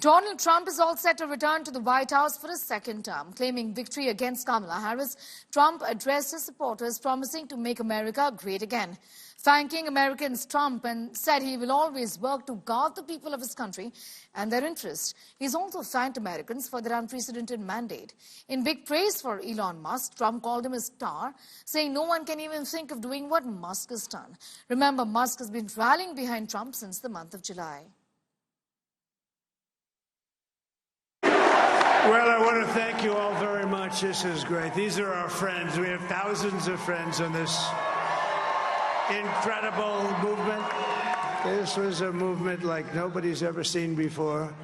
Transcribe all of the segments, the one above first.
Donald Trump is all set to return to the White House for a second term. Claiming victory against Kamala Harris, Trump addressed his supporters, promising to make America great again. Thanking Americans, Trump and said he will always work to guard the people of his country and their interests. He's also thanked Americans for their unprecedented mandate. In big praise for Elon Musk, Trump called him a star, saying no one can even think of doing what Musk has done. Remember, Musk has been rallying behind Trump since the month of July. Well, I want to thank you all very much. This is great. These are our friends. We have thousands of friends on this incredible movement. This was a movement like nobody's ever seen before.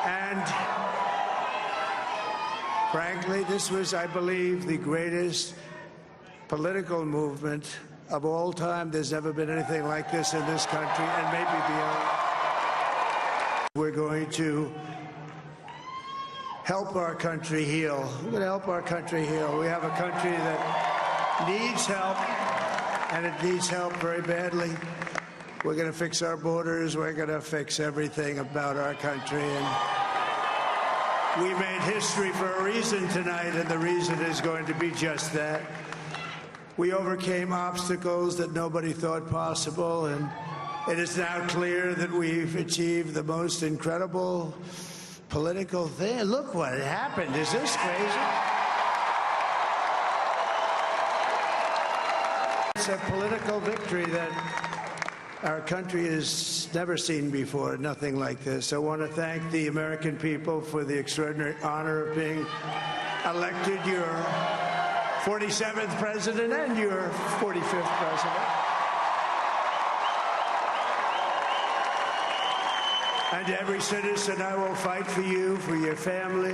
And frankly, this was, I believe, the greatest political movement of all time. There's never been anything like this in this country and maybe beyond. We're going to help our country heal. We're going to help our country heal. We have a country that needs help, and it needs help very badly. We're going to fix our borders. We're going to fix everything about our country. And we made history for a reason tonight, and the reason is going to be just that. We overcame obstacles that nobody thought possible, and it is now clear that we've achieved the most incredible political thing. Look what happened. Is this crazy? It's a political victory that our country has never seen before, nothing like this. I want to thank the American people for the extraordinary honor of being elected your 47th president and your 45th president. And every citizen, I will fight for you, for your family,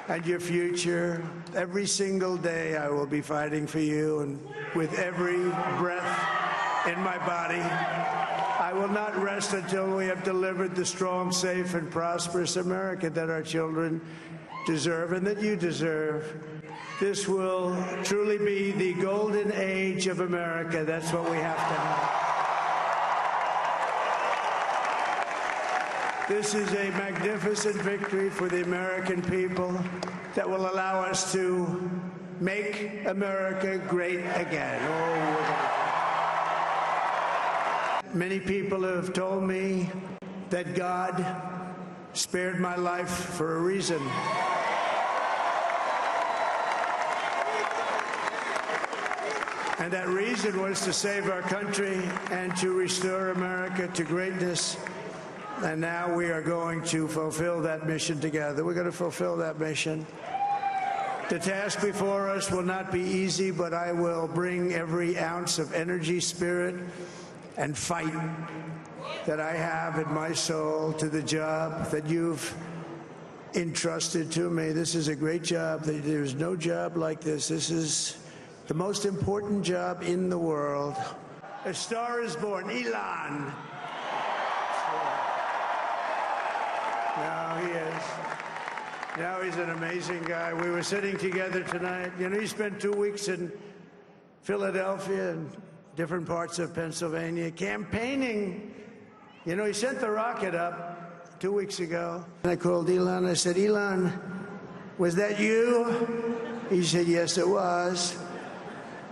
and your future. Every single day, I will be fighting for you, and with every breath in my body, I will not rest until we have delivered the strong, safe, and prosperous America that our children deserve and that you deserve. This will truly be the golden age of America. That's what we have to have. This is a magnificent victory for the American people that will allow us to make America great again. Many people have told me that God spared my life for a reason. And that reason was to save our country and to restore America to greatness. And now we are going to fulfill that mission together. We're going to fulfill that mission. The task before us will not be easy, but I will bring every ounce of energy, spirit, and fight that I have in my soul to the job that you've entrusted to me. This is a great job. There's no job like this. This is the most important job in the world. A star is born. Elon. Now he is. Now he's an amazing guy. We were sitting together tonight. You know, he spent 2 weeks in Philadelphia and different parts of Pennsylvania campaigning. You know, he sent the rocket up 2 weeks ago. And I called Elon. I said, Elon, was that you? He said, yes, it was.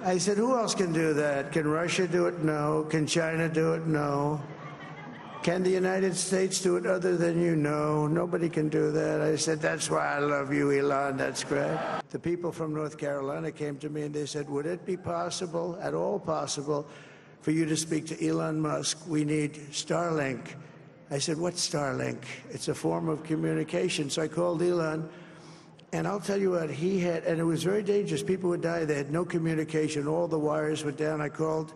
I said, who else can do that? Can Russia do it? No. Can China do it? No. Can the United States do it other than you? No, nobody can do that. I said, that's why I love you, Elon. That's great. The people from North Carolina came to me and they said, would it be possible, at all possible, for you to speak to Elon Musk? We need Starlink. I said, what's Starlink? It's a form of communication. So I called Elon, and I'll tell you what, he had, and it was very dangerous. People would die. They had no communication. All the wires were down. I called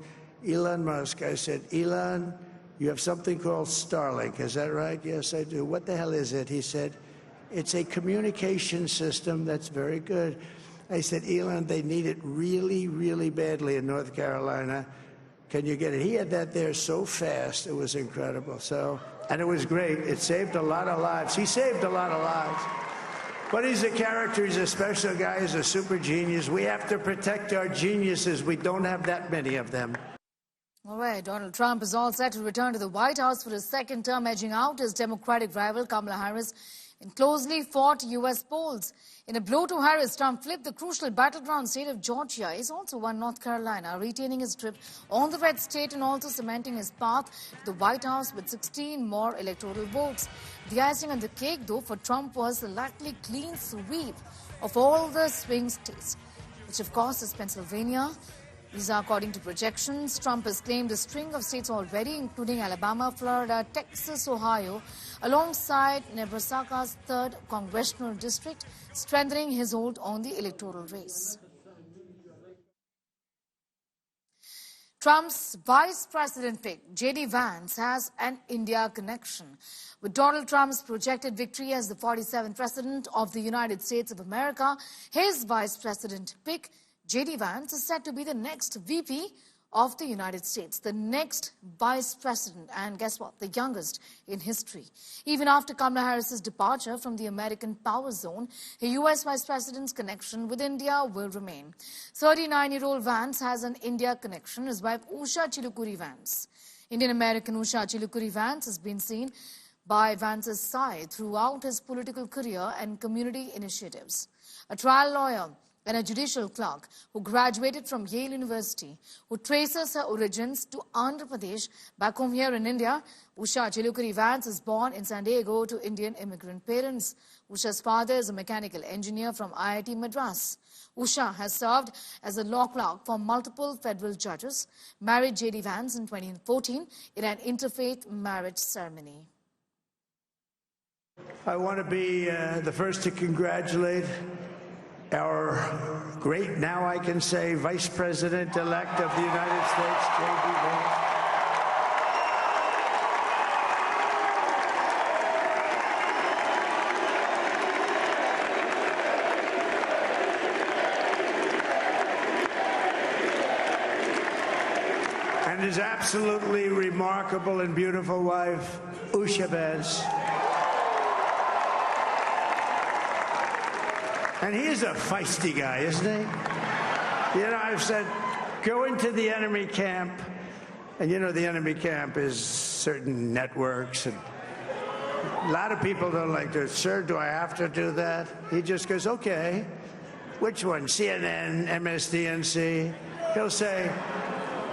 Elon Musk. I said, Elon, you have something called Starlink, is that right? Yes, I do. What the hell is it? He said, it's a communication system that's very good. I said, Elon, they need it really, really badly in North Carolina. Can you get it? He had that there so fast, it was incredible. So, and it was great. It saved a lot of lives. He saved a lot of lives. But he's a character. He's a special guy. He's a super genius. We have to protect our geniuses. We don't have that many of them. All right, Donald Trump is all set to return to the White House for his second term, edging out his Democratic rival Kamala Harris in closely fought U.S. polls. In a blow to Harris, Trump flipped the crucial battleground state of Georgia. He's also won North Carolina, retaining his grip on the red state and also cementing his path to the White House with 16 more electoral votes. The icing on the cake, though, for Trump was the likely clean sweep of all the swing states, which of course is Pennsylvania. These are according to projections. Trump has claimed a string of states already, including Alabama, Florida, Texas, Ohio, alongside Nebraska's 3rd congressional district, strengthening his hold on the electoral race. Trump's vice president pick, J.D. Vance, has an India connection. With Donald Trump's projected victory as the 47th president of the United States of America, his vice president pick, J.D. Vance, is said to be the next VP of the United States, the next vice president, and guess what? The youngest in history. Even after Kamala Harris's departure from the American power zone, a U.S. vice president's connection with India will remain. 39-year-old Vance has an India connection. His wife, Usha Chilukuri Vance. Indian-American Usha Chilukuri Vance has been seen by Vance's side throughout his political career and community initiatives. A trial lawyer and a judicial clerk who graduated from Yale University, who traces her origins to Andhra Pradesh back home here in India. Usha Chilukuri Vance is born in San Diego to Indian immigrant parents. Usha's father is a mechanical engineer from IIT Madras. Usha has served as a law clerk for multiple federal judges, married J.D. Vance in 2014 in an interfaith marriage ceremony. I want to be the first to congratulate our great, now I can say, Vice President-elect of the United States, J.D. Vance. And his absolutely remarkable and beautiful wife, Usha Vance. And he is a feisty guy, isn't he? You know, I've said, go into the enemy camp. And you know, the enemy camp is certain networks. And a lot of people don't like to, sir, do I have to do that? He just goes, okay. Which one? CNN, MSDNC? He'll say,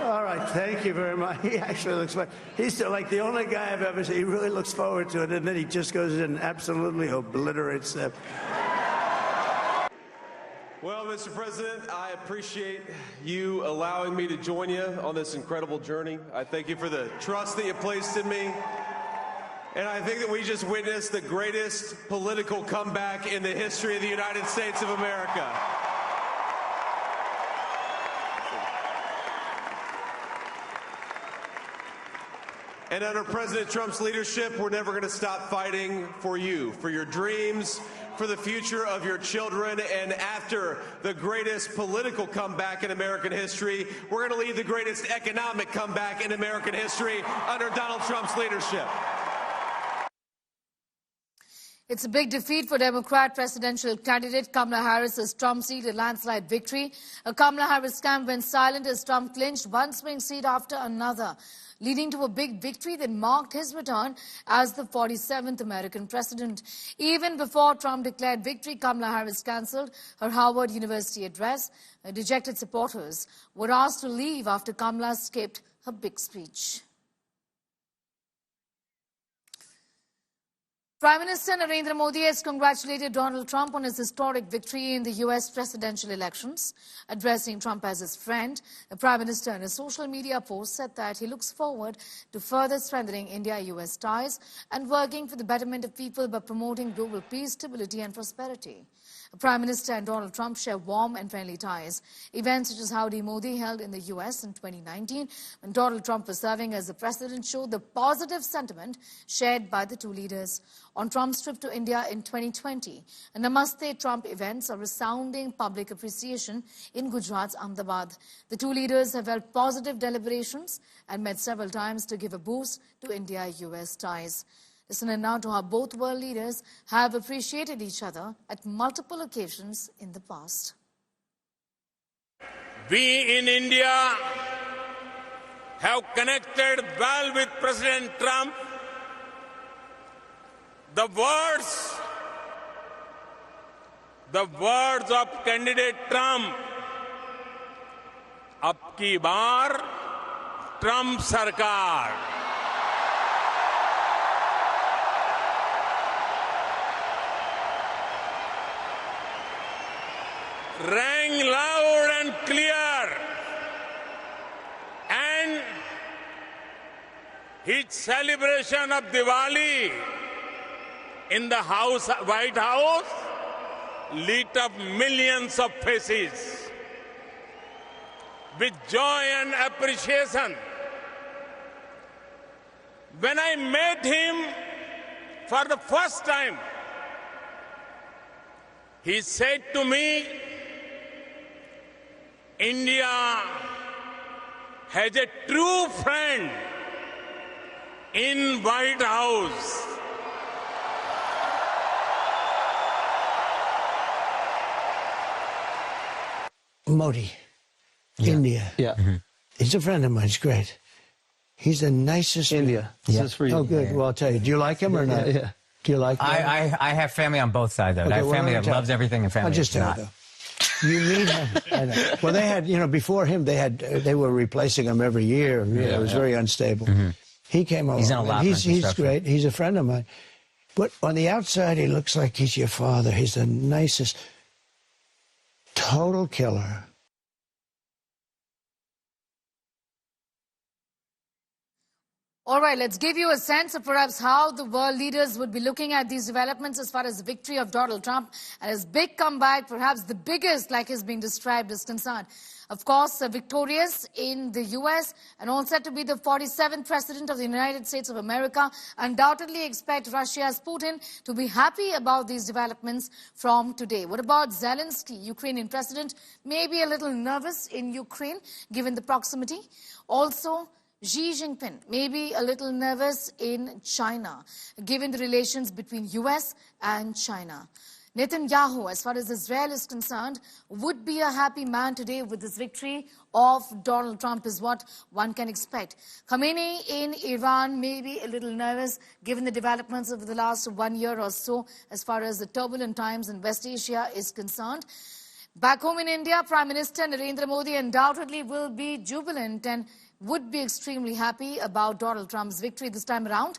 all right, thank you very much. He actually looks like, he's like the only guy I've ever seen. He really looks forward to it. And then he just goes in and absolutely obliterates them. Well, Mr. President, I appreciate you allowing me to join you on this incredible journey. I thank you for the trust that you placed in me. And I think that we just witnessed the greatest political comeback in the history of the United States of America. And under President Trump's leadership, we're never going to stop fighting for you, for your dreams, for the future of your children. And after the greatest political comeback in American history, we're going to lead the greatest economic comeback in American history under Donald Trump's leadership. It's a big defeat for Democrat presidential candidate Kamala Harris as Trump sealed a landslide victory. A Kamala Harris camp went silent as Trump clinched one swing seat after another, leading to a big victory that marked his return as the 47th American president. Even before Trump declared victory, Kamala Harris cancelled her Harvard University address. Her dejected supporters were asked to leave after Kamala skipped her big speech. Prime Minister Narendra Modi has congratulated Donald Trump on his historic victory in the U.S. presidential elections. Addressing Trump as his friend, the Prime Minister in a social media post said that he looks forward to further strengthening India-U.S. ties and working for the betterment of people by promoting global peace, stability and prosperity. The Prime Minister and Donald Trump share warm and friendly ties. Events such as Howdy Modi held in the U.S. in 2019 when Donald Trump was serving as the president showed the positive sentiment shared by the two leaders. On Trump's trip to India in 2020, a Namaste Trump event saw resounding public appreciation in Gujarat's Ahmedabad. The two leaders have held positive deliberations and met several times to give a boost to India-U.S. ties. Listen now to how both world leaders have appreciated each other at multiple occasions in the past. We in India have connected well with President Trump. The words of candidate Trump, अब की बार Trump सरकार, rang loud and clear, and his celebration of Diwali in the White House lit up millions of faces with joy and appreciation. When I met him for the first time, he said to me, India has a true friend in White House. Modi, India. Yeah. He's a friend of mine. He's great. He's the nicest. India. This is for you. Oh, good. Well, I'll tell you. Do you like him or not? Yeah. Do you like him? I have family on both sides of it. Okay, I have well, family let me that tell loves you. everything and family I'll just that's tell not. you, though. You need him. I know. Well, they had, before him, they were replacing him every year. It was very unstable. He came along. He's in a lot of He's great. He's a friend of mine. But on the outside, he looks like he's your father. He's the nicest, total killer. All right, let's give you a sense of perhaps how the world leaders would be looking at these developments as far as the victory of Donald Trump and his big comeback, perhaps the biggest like is being described, is concerned. Of course, victorious in the U.S. and all set to be the 47th president of the United States of America, undoubtedly expect Russia's Putin to be happy about these developments from today. What about Zelensky, Ukrainian president, maybe a little nervous in Ukraine given the proximity? Also, Xi Jinping may be a little nervous in China, given the relations between US and China. Netanyahu, as far as Israel is concerned, would be a happy man today with this victory of Donald Trump is what one can expect. Khamenei in Iran may be a little nervous given the developments over the last 1 year or so as far as the turbulent times in West Asia is concerned. Back home in India, Prime Minister Narendra Modi undoubtedly will be jubilant and would be extremely happy about Donald Trump's victory this time around.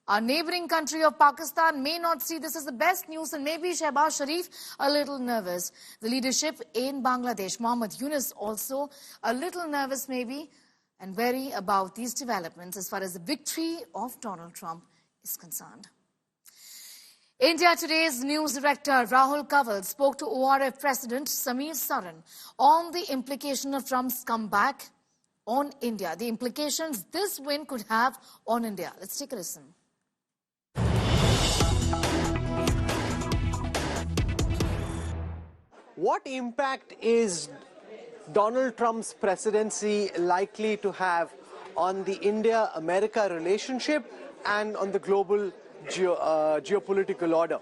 Our neighboring country of Pakistan may not see this as the best news and maybe Shehbaz Sharif a little nervous. The leadership in Bangladesh, Mohammad Yunus, also a little nervous maybe and wary about these developments as far as the victory of Donald Trump is concerned. India Today's news director Rahul Kanwal spoke to ORF President Samir Saran on the implication of Trump's comeback on India, the implications this win could have on India. Let's take a listen. What impact is Donald Trump's presidency likely to have on the India-America relationship and on the global geopolitical order?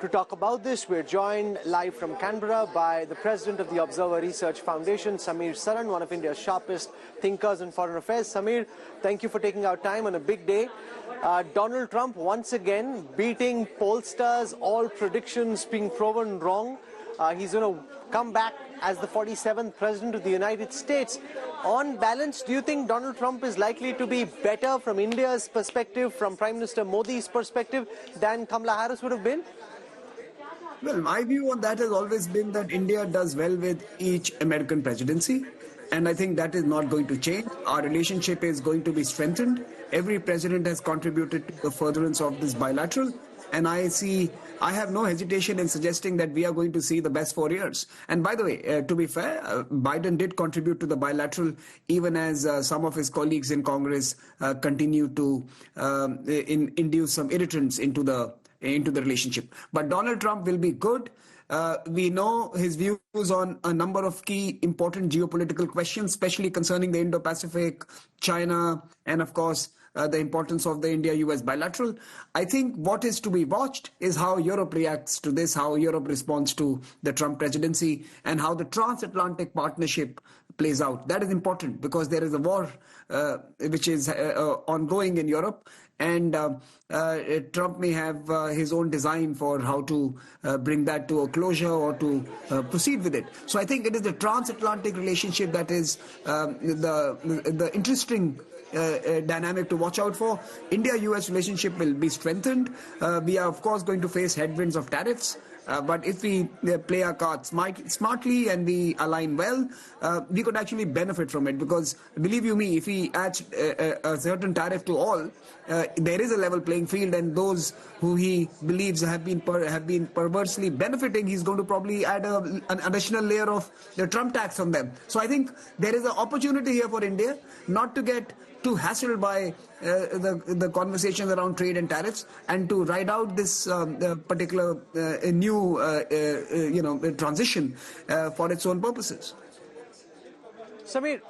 To talk about this, we're joined live from Canberra by the president of the Observer Research Foundation, Samir Saran, one of India's sharpest thinkers in foreign affairs. Samir, thank you for taking out time on a big day. Donald Trump once again beating pollsters, all predictions being proven wrong. He's going to come back as the 47th president of the United States. On balance, do you think Donald Trump is likely to be better from India's perspective, from Prime Minister Modi's perspective, than Kamala Harris would have been? Well, my view on that has always been that India does well with each American presidency, and I think that is not going to change. Our relationship is going to be strengthened. Every president has contributed to the furtherance of this bilateral, and I have no hesitation in suggesting that we are going to see the best 4 years. And by the way, to be fair, Biden did contribute to the bilateral, even as some of his colleagues in Congress continue to induce some irritants into the relationship. But Donald Trump will be good. We know his views on a number of key important geopolitical questions, especially concerning the Indo-Pacific, China, and of course, the importance of the India-US bilateral. I think what is to be watched is how Europe reacts to this, how Europe responds to the Trump presidency, and how the transatlantic partnership plays out. That is important because there is a war which is ongoing in Europe, and Trump may have his own design for how to bring that to a closure or to proceed with it. So I think it is the transatlantic relationship that is the interesting dynamic to watch out for. India-US relationship will be strengthened. We are, of course, going to face headwinds of tariffs. But if we play our cards smartly and we align well, we could actually benefit from it. Because believe you me, if we add a certain tariff to all, there is a level playing field, and those who he believes have been perversely benefiting, he's going to probably add an additional layer of the Trump tax on them. So I think there is an opportunity here for India not to get too hassled by the conversations around trade and tariffs, and to ride out this particular new transition for its own purposes. Samir,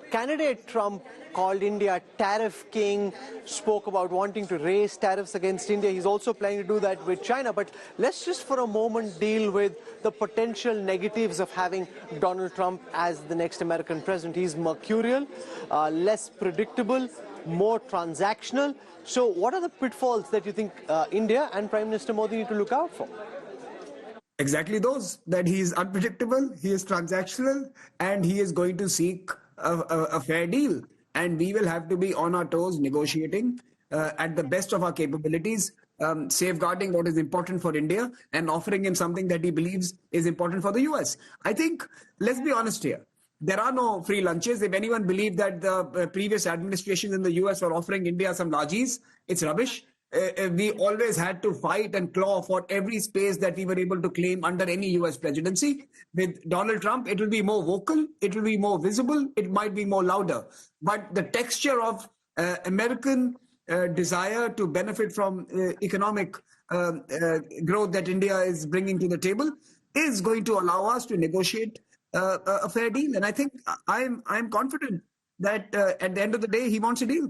candidate Trump called India tariff king, spoke about wanting to raise tariffs against India. He's also planning to do that with China. But let's just for a moment deal with the potential negatives of having Donald Trump as the next American president. He's mercurial, less predictable, more transactional. So what are the pitfalls that you think India and Prime Minister Modi need to look out for? Exactly those, that he is unpredictable, he is transactional, and he is going to seek a fair deal. And we will have to be on our toes negotiating at the best of our capabilities, safeguarding what is important for India and offering him something that he believes is important for the US. I think, let's be honest here, there are no free lunches. If anyone believed that the previous administrations in the US were offering India some largies, it's rubbish. We always had to fight and claw for every space that we were able to claim under any US presidency. With Donald Trump, it will be more vocal, it will be more visible, it might be more louder. But the texture of American desire to benefit from economic growth that India is bringing to the table is going to allow us to negotiate a fair deal. And I think I'm confident that at the end of the day, he wants a deal.